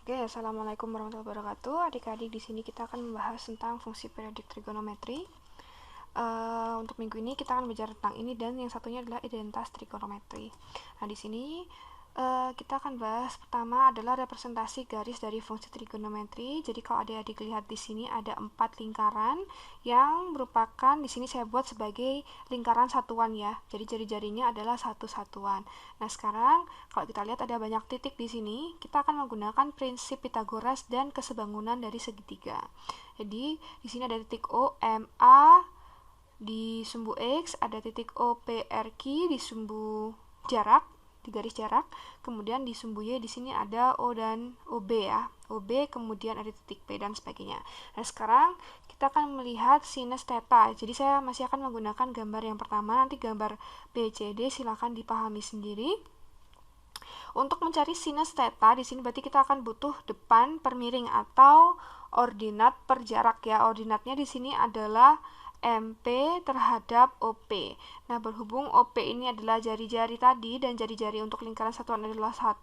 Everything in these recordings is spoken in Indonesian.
Oke, assalamualaikum warahmatullahi wabarakatuh. Adik-adik, di sini kita akan membahas tentang fungsi periodik trigonometri. Untuk minggu ini kita akan belajar tentang ini dan yang satunya adalah identitas trigonometri. Nah, di sini kita akan bahas pertama adalah representasi garis dari fungsi trigonometri. Jadi kalau adik-adik lihat di sini ada 4 lingkaran yang merupakan di sini saya buat sebagai lingkaran satuan ya. Jadi jari-jarinya adalah satu satuan. Nah, sekarang kalau kita lihat ada banyak titik di sini, kita akan menggunakan prinsip Pythagoras dan kesebangunan dari segitiga. Jadi di sini ada titik O, M, A di sumbu X, ada titik O, P, R, Q di sumbu jarak, di garis jarak, kemudian di sumbu Y di sini ada O dan OB ya, OB, kemudian ada titik P dan sebagainya. Nah, sekarang kita akan melihat sinus theta. Jadi saya masih akan menggunakan gambar yang pertama, nanti gambar BCD silakan dipahami sendiri. Untuk mencari sinus theta di sini berarti kita akan butuh depan per miring atau ordinat per jarak ya. Ordinatnya di sini adalah MP terhadap OP. Nah, berhubung OP ini adalah jari-jari tadi dan jari-jari untuk lingkaran satuan adalah 1,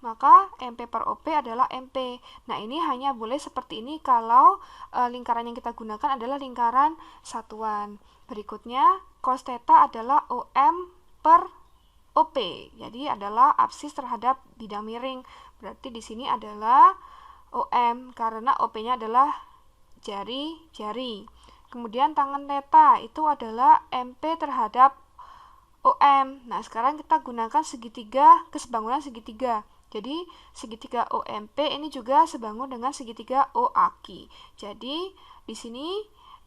maka MP per OP adalah MP. Nah, ini hanya boleh seperti ini kalau lingkaran yang kita gunakan adalah lingkaran satuan. Berikutnya, cos theta adalah OM per OP. Jadi adalah absis terhadap bidang miring. Berarti di sini adalah OM karena OP-nya adalah jari-jari. Kemudian tangan theta itu adalah MP terhadap OM. Nah, sekarang kita gunakan segitiga, kesebangunan segitiga. Jadi, segitiga OMP ini juga sebangun dengan segitiga OAQ. Jadi, di sini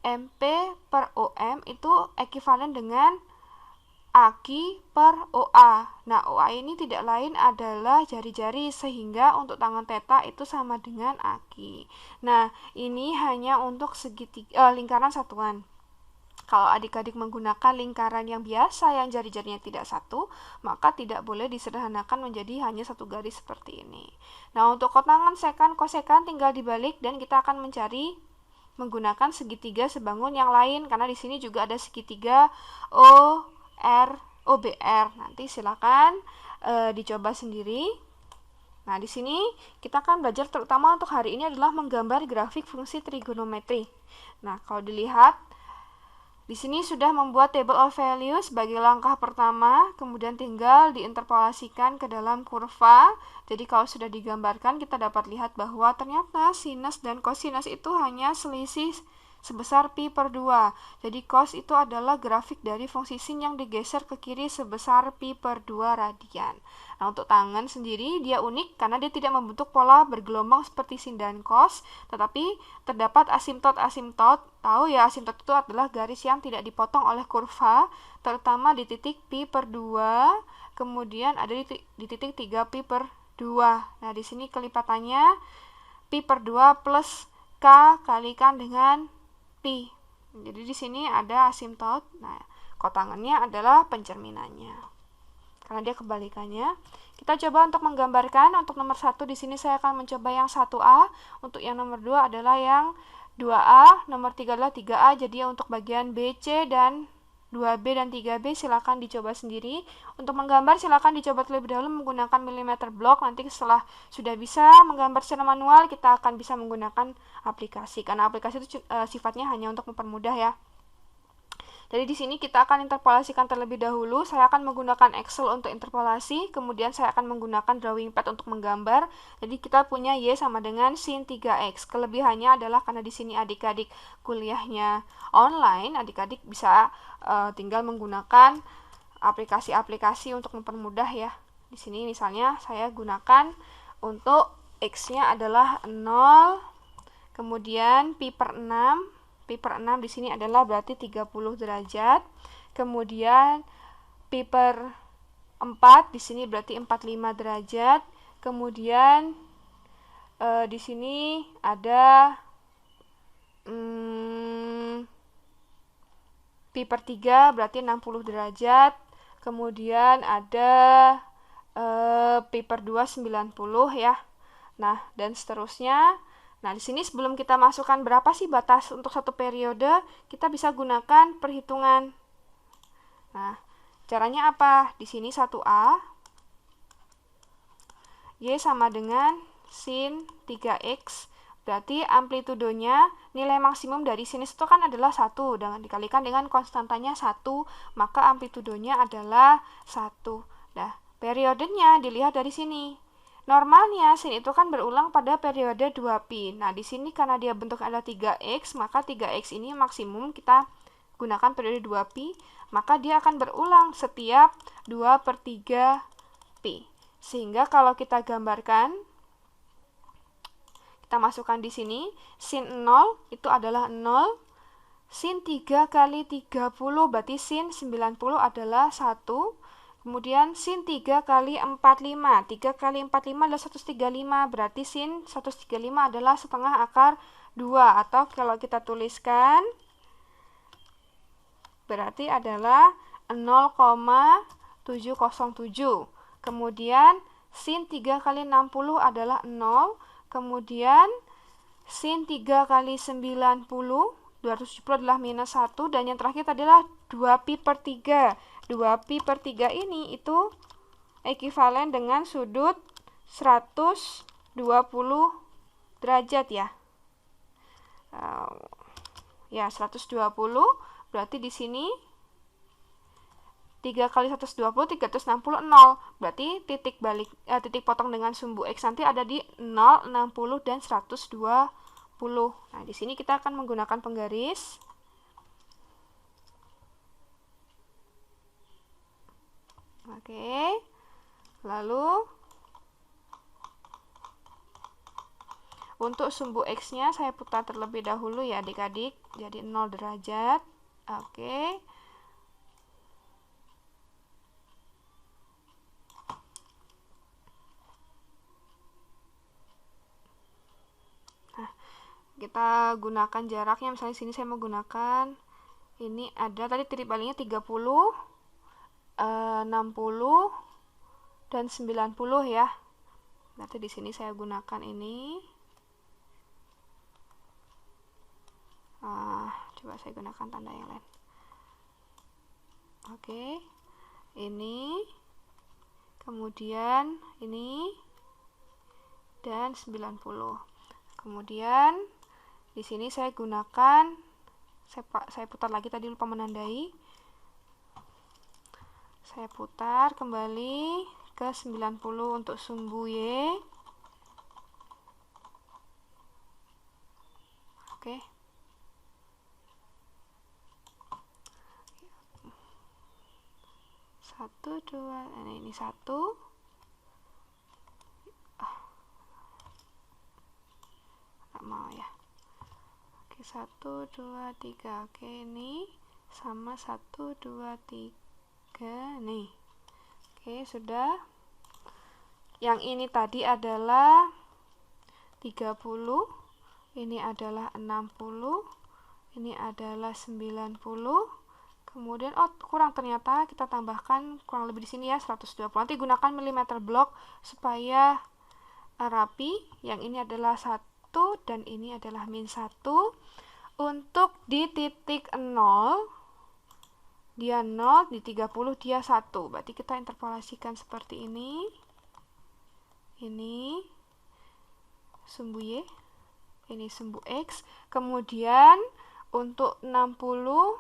MP per OM itu ekuivalen dengan AQ per OA. Nah, OA ini tidak lain adalah jari-jari sehingga untuk tangan theta itu sama dengan AQ. Nah, ini hanya untuk lingkaran satuan. Kalau adik-adik menggunakan lingkaran yang biasa yang jari-jarinya tidak satu, maka tidak boleh disederhanakan menjadi hanya satu garis seperti ini. Nah, untuk kotangan, sekan, kosekan tinggal dibalik dan kita akan mencari menggunakan segitiga sebangun yang lain karena di sini juga ada segitiga OBR. Nanti silakan dicoba sendiri. Nah, di sini kita akan belajar terutama untuk hari ini adalah menggambar grafik fungsi trigonometri. Nah, kalau dilihat di sini sudah membuat table of value sebagai langkah pertama, kemudian tinggal diinterpolasikan ke dalam kurva. Jadi kalau sudah digambarkan, kita dapat lihat bahwa ternyata sinus dan kosinus itu hanya selisih sebesar pi per 2. Jadi cos itu adalah grafik dari fungsi sin yang digeser ke kiri sebesar pi per 2 radian. Nah, untuk tangan sendiri dia unik karena dia tidak membentuk pola bergelombang seperti sin dan cos, tetapi terdapat asimtot. Tahu ya, asimtot itu adalah garis yang tidak dipotong oleh kurva, terutama di titik pi per 2, kemudian ada di titik 3 pi per 2. Nah, di sini kelipatannya pi per 2 plus k kalikan dengan pi. Jadi di sini ada asimtot. Nah, kotangannya adalah pencerminannya. Karena dia kebalikannya. Kita coba untuk menggambarkan. Untuk nomor 1 di sini saya akan mencoba yang 1A. Untuk yang nomor 2 adalah yang 2A. Nomor 3 adalah 3A. Jadi untuk bagian B, C dan 2B dan 3B silakan dicoba sendiri. Untuk menggambar silakan dicoba terlebih dahulu menggunakan milimeter block. Nanti setelah sudah bisa menggambar secara manual, kita akan bisa menggunakan aplikasi. Karena aplikasi itu sifatnya hanya untuk mempermudah ya. Jadi di sini kita akan interpolasikan terlebih dahulu. Saya akan menggunakan Excel untuk interpolasi, kemudian saya akan menggunakan drawing pad untuk menggambar. Jadi kita punya Y sama dengan sin 3X. Kelebihannya adalah karena di sini adik-adik kuliahnya online, adik-adik bisa tinggal menggunakan aplikasi-aplikasi untuk mempermudah ya. Di sini misalnya saya gunakan untuk X-nya adalah 0, kemudian pi per 6. Pi per 6 di sini adalah berarti 30 derajat. Kemudian pi per 4 di sini berarti 45 derajat. Kemudian di sini ada pi per 3 berarti 60 derajat. Kemudian ada pi per 2 90 ya. Nah, dan seterusnya. Nah, di sini sebelum kita masukkan berapa sih batas untuk satu periode, kita bisa gunakan perhitungan. Nah, caranya apa? Di sini 1A Y sama dengan sin 3x. Berarti amplitudonya, nilai maksimum dari sinus itu kan adalah 1, dengan dikalikan dengan konstantanya 1, maka amplitudonya adalah 1. Nah, periodenya dilihat dari sini. Normalnya sin itu kan berulang pada periode 2pi. Nah, di sini karena dia bentuknya adalah 3x, maka 3x ini maksimum kita gunakan periode 2pi, maka dia akan berulang setiap 2/3 pi. Sehingga kalau kita gambarkan, kita masukkan di sini, sin 0 itu adalah 0, sin 3 kali 30 berarti sin 90 adalah 1, kemudian sin 3 kali 45, 3 kali 45 adalah 135, berarti sin 135 adalah setengah akar 2, atau kalau kita tuliskan, berarti adalah 0,707. Kemudian sin 3 kali 60 adalah 0, kemudian sin 3 kali 90, 270 adalah minus 1, dan yang terakhir adalah 2pi/3. 2pi/3 ini itu ekuivalen dengan sudut 120 derajat ya. Ya, 120, berarti di sini 3 kali 120, 360, 0. Berarti titik potong dengan sumbu X nanti ada di 0, 60, dan 120. Nah, di sini kita akan menggunakan penggaris. Oke. Lalu untuk sumbu X-nya saya putar terlebih dahulu ya adik-adik, jadi 0 derajat. Oke. Nah, kita gunakan jaraknya, misalnya sini saya mau gunakan, ini ada tadi titik palingnya 30, 60, dan 90 ya. Berarti di sini saya gunakan ini. Coba saya gunakan tanda yang lain. Oke. Ini. Kemudian ini dan 90. Kemudian di sini saya gunakan, saya putar lagi, tadi lupa menandai. Saya putar kembali ke 90 untuk sumbu Y. Oke. Satu, dua, ini 1. Mau ya. Oke, 1, 2, 3. Oke, ini sama 1, 2, 3 nih. Oke, sudah. Yang ini tadi adalah 30, ini adalah 60, ini adalah 90. Kemudian kurang, ternyata kita tambahkan kurang lebih di sini ya 120. Nanti gunakan milimeter blok supaya rapi. Yang ini adalah 1 dan ini adalah min 1. Untuk di titik 0, dia 0, di 30 dia 1. Berarti kita interpolasikan seperti ini. Ini sumbu Y, ini sumbu X. Kemudian untuk 60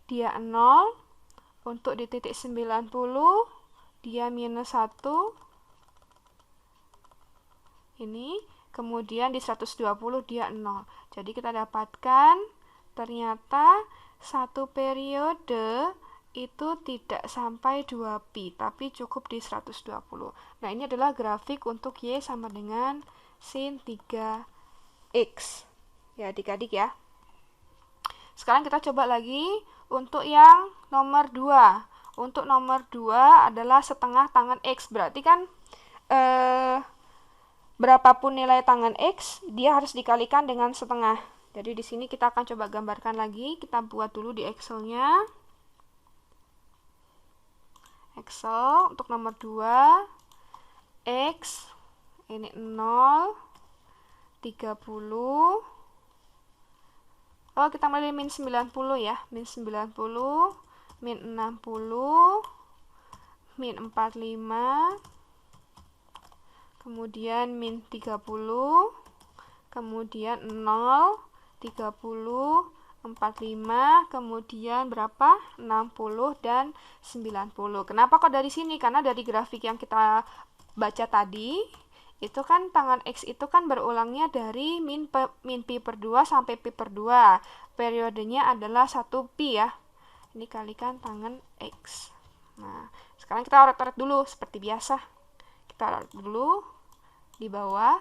dia 0, untuk di titik 90 dia minus 1. Ini. Kemudian di 120 dia 0. Jadi kita dapatkan ternyata satu periode itu tidak sampai 2pi, tapi cukup di 120. Nah, ini adalah grafik untuk Y sama dengan sin 3x. Ya, adik-adik ya. Sekarang kita coba lagi untuk yang nomor 2. Untuk nomor 2 adalah setengah tangan X. Berarti kan berapapun nilai tangan X, dia harus dikalikan dengan setengah. Jadi di sini kita akan coba gambarkan lagi. Kita buat dulu di Excel-nya. Excel untuk nomor 2. X ini 0, 30. Kita mulai min 90 ya. Min 90, min 60, min 45. kemudian min 30, kemudian 0, 30, 45, kemudian berapa? 60 dan 90. Kenapa kok dari sini? Karena dari grafik yang kita baca tadi, itu kan tangan X itu kan berulangnya dari min pi per 2 sampai pi per 2. Periodenya adalah 1 pi ya. Ini kalikan tangan X. Nah, sekarang kita oret-oret dulu seperti biasa. Kita oret dulu di bawah.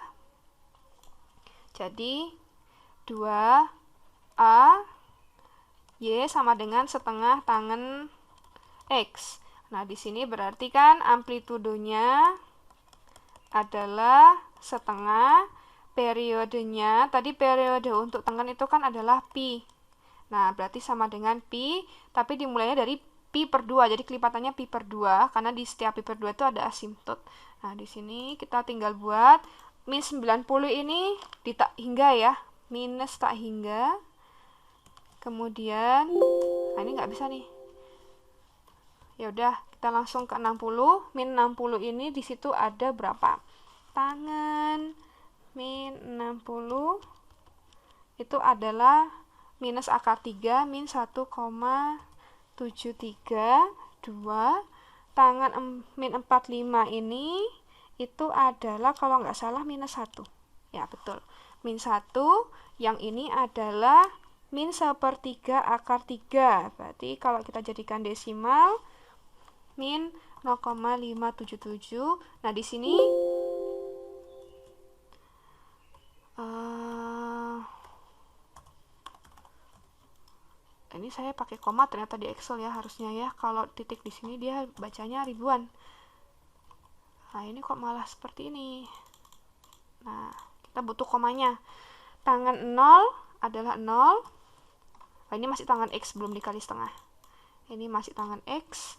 Jadi 2A Y sama dengan setengah tangan X. Nah, di sini berarti kan amplitudenya adalah setengah, periodenya, tadi periode untuk tangan itu kan adalah pi. Nah, berarti sama dengan pi, tapi dimulainya dari pi per 2, jadi kelipatannya pi per 2, karena di setiap pi per 2 itu ada asimtot. Nah, di sini kita tinggal buat min 90 ini di tak hingga ya, minus tak hingga. Kemudian, nah ini nggak bisa nih. Ya udah, kita langsung ke 60. Min 60 ini di situ ada berapa? Tangan min 60 itu adalah minus akar 3 min 1,732. Tangan min 45 ini itu adalah kalau nggak salah minus 1. Ya, betul. Min 1, yang ini adalah min 1/3 akar 3. Berarti kalau kita jadikan desimal, min 0,577. Nah, di sini ini saya pakai koma ternyata di Excel ya, harusnya ya. Kalau titik di sini dia bacanya ribuan. Nah, ini kok malah seperti ini. Nah, kita butuh komanya. Tangan 0 adalah 0. Nah, ini masih tangan X, belum dikali setengah. Ini masih tangan X.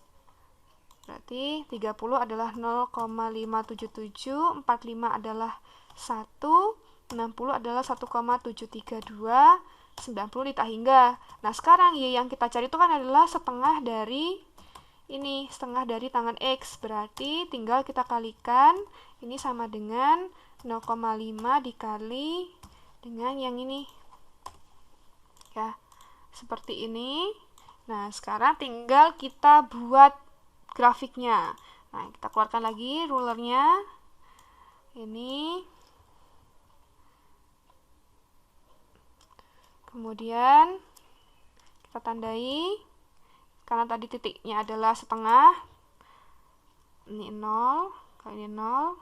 Berarti 30 adalah 0,577, 45 adalah 1, 60 adalah 1,732, 90 ditah hingga. Nah, sekarang Y yang kita cari itu kan adalah setengah dari ini, setengah dari tangan X. Berarti tinggal kita kalikan, ini sama dengan 0,5 dikali dengan yang ini. Ya, seperti ini. Nah, sekarang tinggal kita buat grafiknya. Nah, kita keluarkan lagi rulernya. Ini. Kemudian kita tandai. Karena tadi titiknya adalah setengah. Ini 0, kali ini 0.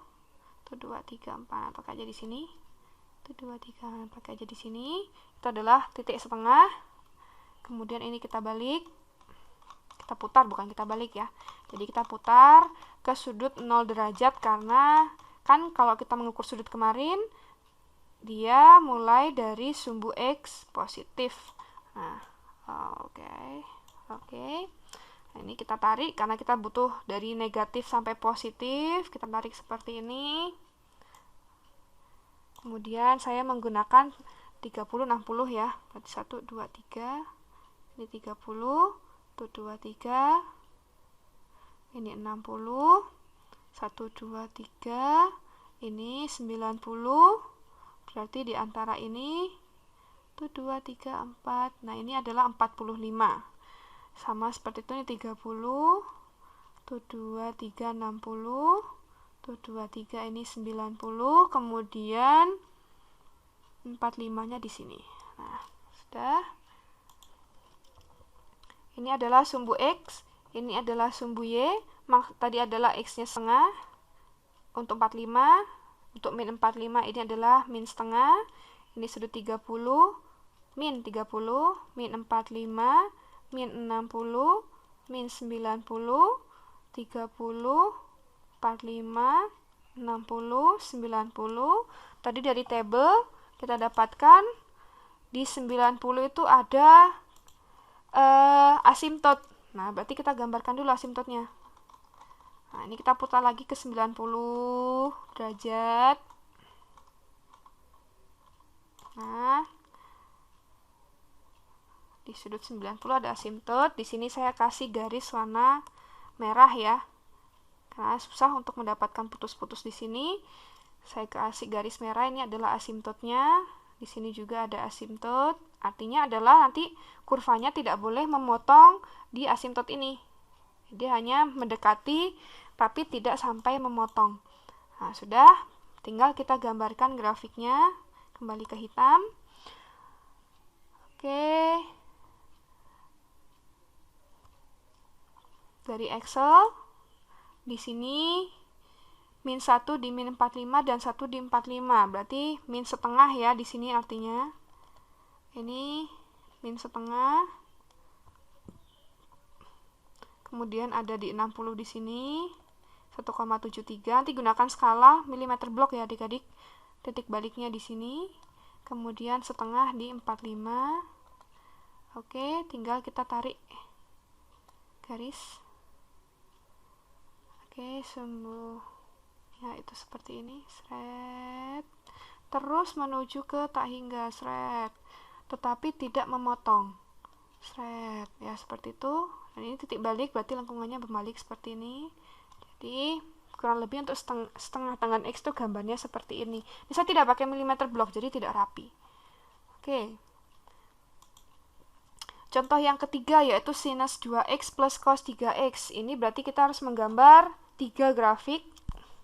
Itu 2, 3, 4. Pakai aja di sini. Itu 2, 3, pakai aja di sini. Itu adalah titik setengah. Kemudian ini kita balik. Kita putar, bukan kita balik ya. Jadi kita putar ke sudut 0 derajat, karena kan kalau kita mengukur sudut kemarin, dia mulai dari sumbu X positif. Nah, oke. Nah, ini kita tarik, karena kita butuh dari negatif sampai positif. Kita tarik seperti ini. Kemudian saya menggunakan 30, 60 ya. Berarti 1, 2, 3. Ini 30. 1, 2, 3. Ini 60. 1, 2, 3. Ini 90. Berarti di antara ini 1, 2, 3, 4. Nah, ini adalah 45. Sama seperti itu, ini 30. 1, 2, 3, 60. 1, 2, 3, ini 90. Kemudian 45-nya di sini. Nah, sudah. Ini adalah sumbu X, ini adalah sumbu Y. Tadi adalah X-nya setengah untuk 45. Untuk min 45 ini adalah min setengah. Ini sudut 30, min 30, min 45, min 60, min 90, 30, 45, 60, 90. Tadi dari tabel kita dapatkan di 90 itu ada asimtot. Nah, berarti kita gambarkan dulu asimtotnya. Nah, ini kita putar lagi ke 90 derajat. Nah, di sudut 90 ada asimtot. Di sini saya kasih garis warna merah ya, karena susah untuk mendapatkan putus-putus di sini. Saya kasih garis merah, ini adalah asimptotnya. Di sini juga ada asimptot. Artinya adalah nanti kurvanya tidak boleh memotong di asimptot ini. Jadi hanya mendekati tapi tidak sampai memotong. Nah, sudah, tinggal kita gambarkan grafiknya. Kembali ke hitam. Oke. Dari Excel, di sini min 1 di min 45 dan 1 di 45. Berarti min setengah ya di sini artinya. Ini min setengah. Kemudian ada di 60 di sini. 1,73. Nanti gunakan skala milimeter blok ya adik-adik. Titik baliknya di sini. Kemudian setengah di 45. Oke, tinggal kita tarik garis. Oke, ya itu seperti ini, seret, terus menuju ke tak hingga, seret, tetapi tidak memotong, seret, ya seperti itu. Dan ini titik balik, berarti lengkungannya berbalik seperti ini. Jadi kurang lebih untuk setengah tangan X itu gambarnya seperti ini. Ini saya tidak pakai milimeter blok, jadi tidak rapi. Oke. Contoh yang ketiga yaitu sinus 2x plus cos 3x. Ini berarti kita harus menggambar 3 grafik.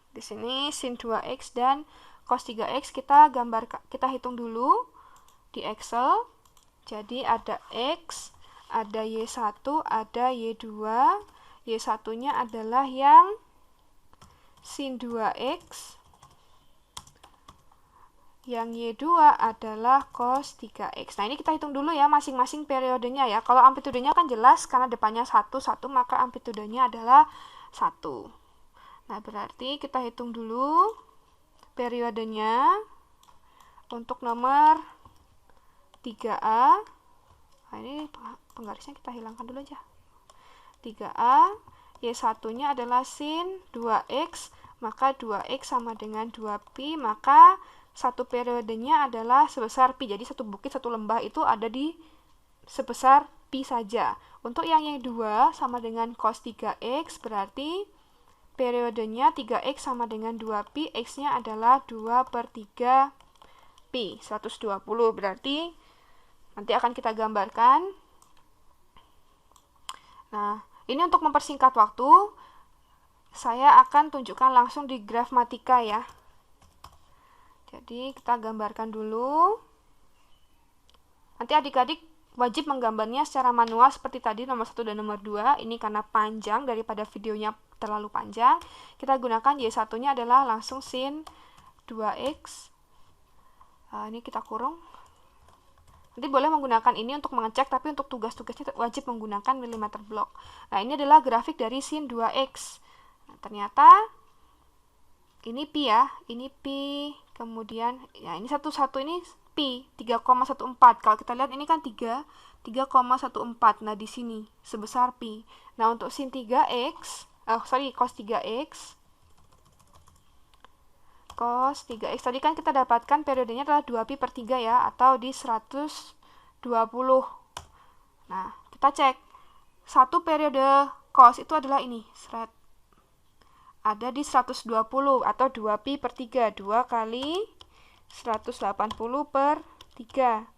Di sini sin 2x dan cos 3x kita hitung dulu di Excel. Jadi ada X, ada Y1, ada Y2. Y1-nya adalah yang sin 2x. Yang Y2 adalah cos 3x. Nah, ini kita hitung dulu ya masing-masing periodenya ya. Kalau amplitudenya kan jelas karena depannya 1, maka amplitudenya adalah 1. Nah, berarti kita hitung dulu periodenya untuk nomor 3A. Nah, ini penggarisnya kita hilangkan dulu aja. 3A, Y1-nya adalah sin 2x, maka 2x sama dengan 2pi, maka satu periodenya adalah sebesar pi. Jadi satu bukit, satu lembah itu ada di sebesar pi saja. Untuk yang Y2 sama dengan cos 3x, berarti periodenya 3x sama dengan 2pi, x-nya adalah 2/3 pi, 120. Berarti nanti akan kita gambarkan. Nah, ini untuk mempersingkat waktu, saya akan tunjukkan langsung di grafmatika ya. Jadi kita gambarkan dulu. Nanti adik-adik wajib menggambarnya secara manual seperti tadi nomor 1 dan nomor 2. Ini karena panjang daripada videonya terlalu panjang. Kita gunakan Y1-nya adalah langsung sin 2x. Ini kita kurung. Nanti boleh menggunakan ini untuk mengecek, tapi untuk tugas-tugasnya wajib menggunakan milimeter blok. Nah, ini adalah grafik dari sin 2x. Nah, ternyata ini pi ya, ini pi, kemudian ya ini satu ini pi 3,14. Kalau kita lihat ini kan 3,14. Nah, di sini sebesar pi. Nah, untuk sin 3x, cos 3x. Cos 3x tadi kan kita dapatkan periodenya adalah 2pi/3 ya, atau di 120. Nah, kita cek. Satu periode cos itu adalah ini, seret. Ada di 120 atau 2pi/3, 2 kali 180/3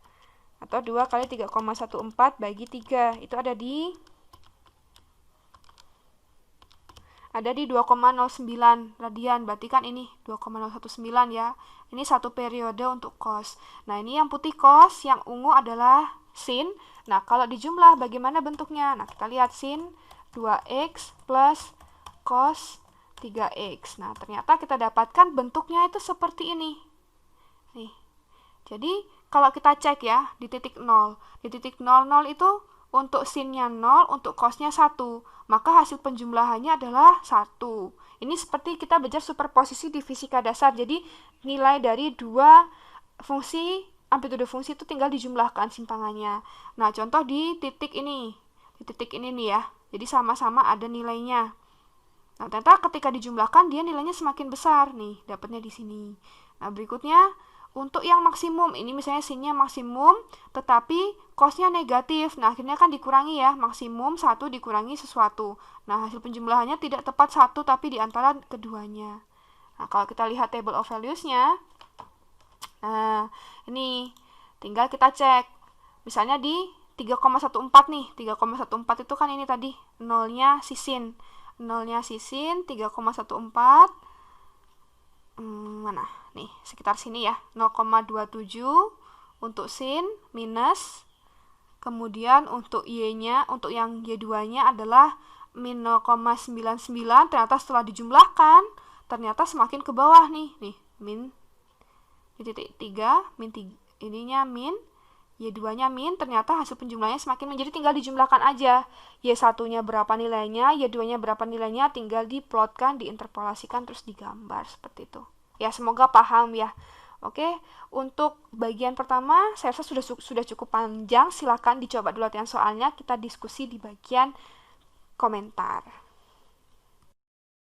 atau 2 kali 3,14 bagi 3, itu ada di 2,09 radian. Berarti kan ini 2,019 ya. Ini satu periode untuk cos. Nah, ini yang putih cos, yang ungu adalah sin. Nah, kalau dijumlah bagaimana bentuknya? Nah, kita lihat sin 2x plus cos 3x. Nah, ternyata kita dapatkan bentuknya itu seperti ini. Nih. Jadi, kalau kita cek ya di titik 0. Di titik 00 itu untuk sinnya 0, untuk cosnya 1. Maka hasil penjumlahannya adalah 1. Ini seperti kita belajar superposisi di fisika dasar. Jadi, nilai dari dua fungsi, amplitude fungsi itu tinggal dijumlahkan simpangannya. Nah, contoh di titik ini. Di titik ini nih ya. Jadi, sama-sama ada nilainya. Nah, ternyata ketika dijumlahkan, dia nilainya semakin besar. Nih, dapatnya di sini. Nah, berikutnya, untuk yang maksimum, ini misalnya sinnya maksimum, tetapi cosnya negatif. Nah, akhirnya kan dikurangi ya, maksimum 1 dikurangi sesuatu. Nah, hasil penjumlahannya tidak tepat 1, tapi di antara keduanya. Nah, kalau kita lihat table of values-nya, nah, ini tinggal kita cek. Misalnya di 3,14 nih. 3,14 itu kan ini tadi nolnya sisin. 3,14. Mana? Nih, sekitar sini ya. 0,27 untuk sin minus. Kemudian untuk y-nya, untuk yang y2-nya adalah min 0,99. Ternyata setelah dijumlahkan, ternyata semakin ke bawah nih. Nih, min titik 3, min 3, ininya min, y2-nya min, ternyata hasil penjumlahannya semakin min. Jadi tinggal dijumlahkan aja. Y1-nya berapa nilainya, y2-nya berapa nilainya, tinggal diplotkan, diinterpolasikan, terus digambar seperti itu. Ya, semoga paham ya. Oke, untuk bagian pertama saya rasa sudah cukup panjang. Silakan dicoba dulu latihan soalnya. Kita diskusi di bagian komentar.